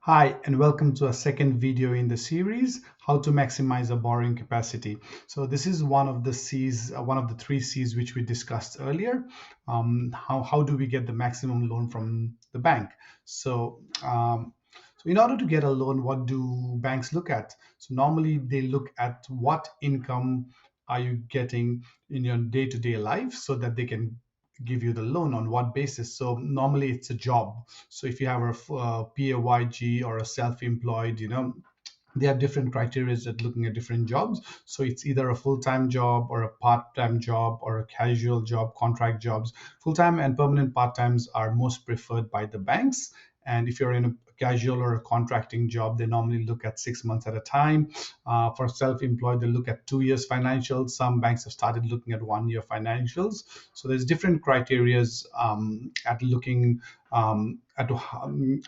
Hi, and welcome to a second video in the series, How to Maximize a Borrowing Capacity. So this is one of the C's, one of the three C's which we discussed earlier. How do we get the maximum loan from the bank? So in order to get a loan, what do banks look at? So normally they look at what income are you getting in your day-to-day life so that they can give you the loan on what basis. So normally it's a job. So if you have a PAYG or a self-employed, they have different criteria at looking at different jobs. So it's either a full-time job or a part-time job or a casual job, contract jobs. Full-time and permanent part-times are most preferred by the banks. And if you're in a casual or a contracting job, they normally look at 6 months at a time. For self-employed, they look at 2 years financials. Some banks have started looking at 1 year financials. So there's different criterias at looking at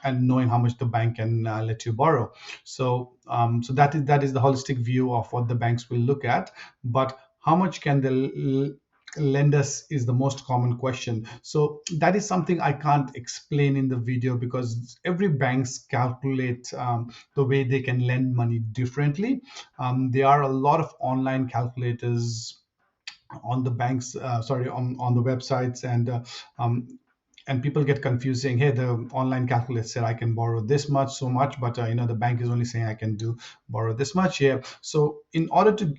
and knowing how much the bank can let you borrow. So that is the holistic view of what the banks will look at. But how much can the lend us is the most common question. So that is something I can't explain in the video because every banks calculate the way they can lend money differently. There are a lot of online calculators on the banks, on the websites, um, and people get confused saying, hey, the online calculator said I can borrow this much, so much, but the bank is only saying I can borrow this much. Yeah. So in order to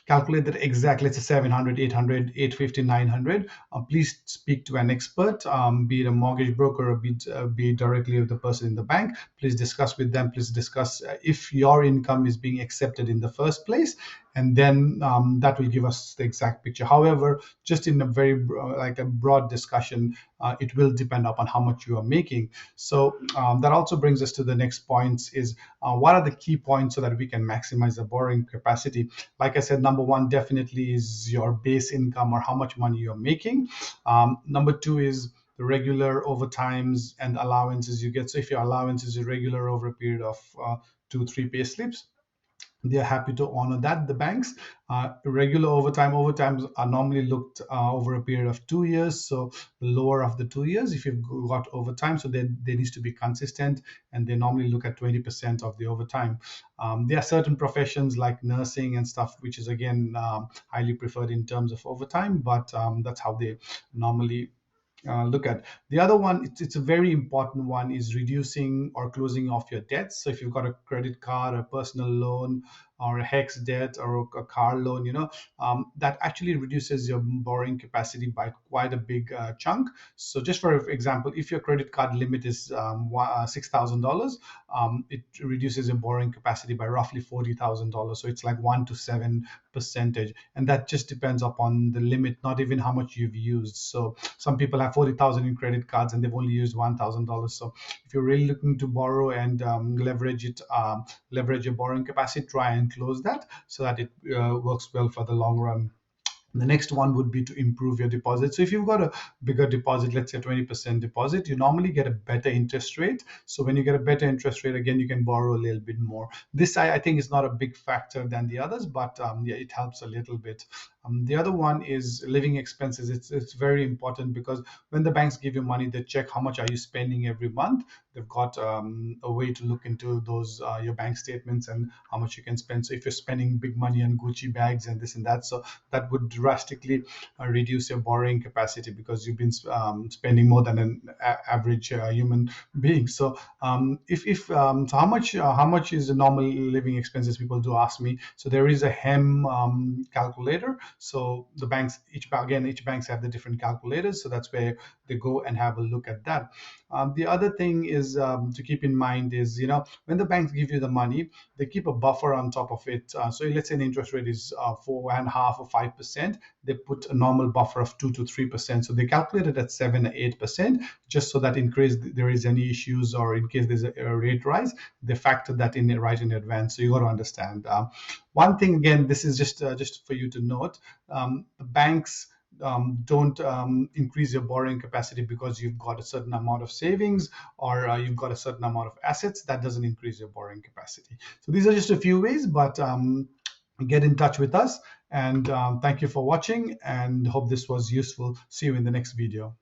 calculate that exact, let's say 700, 800, 850, 900, please speak to an expert, be it a mortgage broker or be it directly with the person in the bank. Please discuss with them. Please discuss if your income is being accepted in the first place, and then that will give us the exact picture. However, just in a very like a broad discussion, it will depend upon how much you are making. So that also brings us to the next points is what are the key points so that we can maximize the borrowing capacity. Like I said, number one definitely is your base income or how much money you're making. Number two is the regular overtimes and allowances you get. So if your allowance is irregular over a period of 2-3 pay slips, they are happy to honor that. The banks, regular overtimes are normally looked over a period of 2 years. So the lower of the 2 years, if you've got overtime, so they need to be consistent, and they normally look at 20% of the overtime. There are certain professions like nursing and stuff, which is again highly preferred in terms of overtime, but that's how they normally look at. The other one, it's a very important one, is reducing or closing off your debts. So if you've got a credit card, a personal loan, or a hex debt, or a car loan, that actually reduces your borrowing capacity by quite a big chunk. So just for example, if your credit card limit is $6,000, it reduces your borrowing capacity by roughly $40,000. So it's like 1 to 7%, and that just depends upon the limit, not even how much you've used. So some people have 40,000 in credit cards and they've only used $1,000. So if you're really looking to borrow and leverage your borrowing capacity, try and close that so that it works well for the long run. The next one would be to improve your deposit. So if you've got a bigger deposit, let's say 20% deposit, you normally get a better interest rate. So when you get a better interest rate, again, you can borrow a little bit more. This I think is not a big factor than the others, but yeah, it helps a little bit. The other one is living expenses. It's very important because when the banks give you money, they check how much are you spending every month. They've got a way to look into those your bank statements and how much you can spend. So if you're spending big money on Gucci bags and this and that, so that would drastically reduce your borrowing capacity because you've been spending more than an average human being. So so how much is the normal living expenses? People do ask me. So there is a HEM calculator. So the banks, each banks have the different calculators. So that's where they go and have a look at that. The other thing is to keep in mind is, when the banks give you the money, they keep a buffer on top of it. So let's say the interest rate is 4.5 or 5%. They put a normal buffer of 2 to 3%. So they calculate it at 7 or 8%, just so that in case there is any issues or in case there's a rate rise, they factor that in right in advance. So you got to understand. One thing, again, this is just for you to note, the banks don't increase your borrowing capacity because you've got a certain amount of savings or you've got a certain amount of assets. That doesn't increase your borrowing capacity. So these are just a few ways, but get in touch with us. And thank you for watching and hope this was useful. See you in the next video.